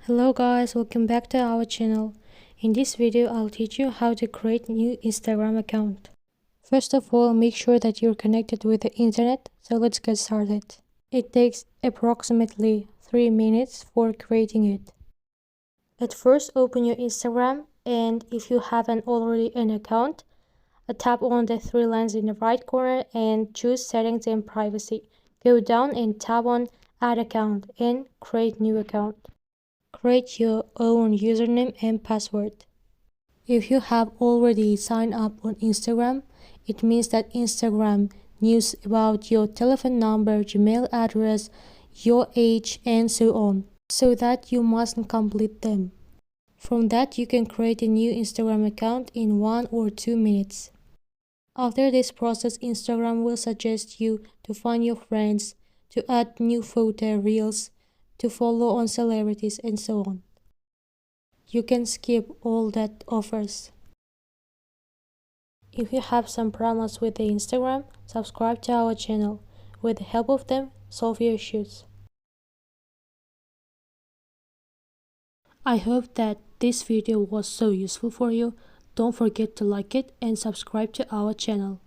Hello guys, welcome back to our channel. In this video, I'll teach you how to create a new Instagram account. First of all, make sure that you're connected with the internet, so let's get started. It takes approximately 3 minutes for creating it. At first, open your Instagram, and if you haven't already an account, tap on the three lines in the right corner and choose Settings and Privacy. Go down and tap on Add Account and Create New Account. Create your own username and password. If you have already signed up on Instagram, it means that Instagram knows about your telephone number, Gmail address, your age, and so on, so that you mustn't complete them. From that, you can create a new Instagram account in 1 or 2 minutes. After this process, Instagram will suggest you to find your friends, to add new photo reels, to follow on celebrities, and so on. You can skip all that offers. If you have some problems with the Instagram, subscribe to our channel. With the help of them, solve your issues. I hope that this video was so useful for you. Don't forget to like it and subscribe to our channel.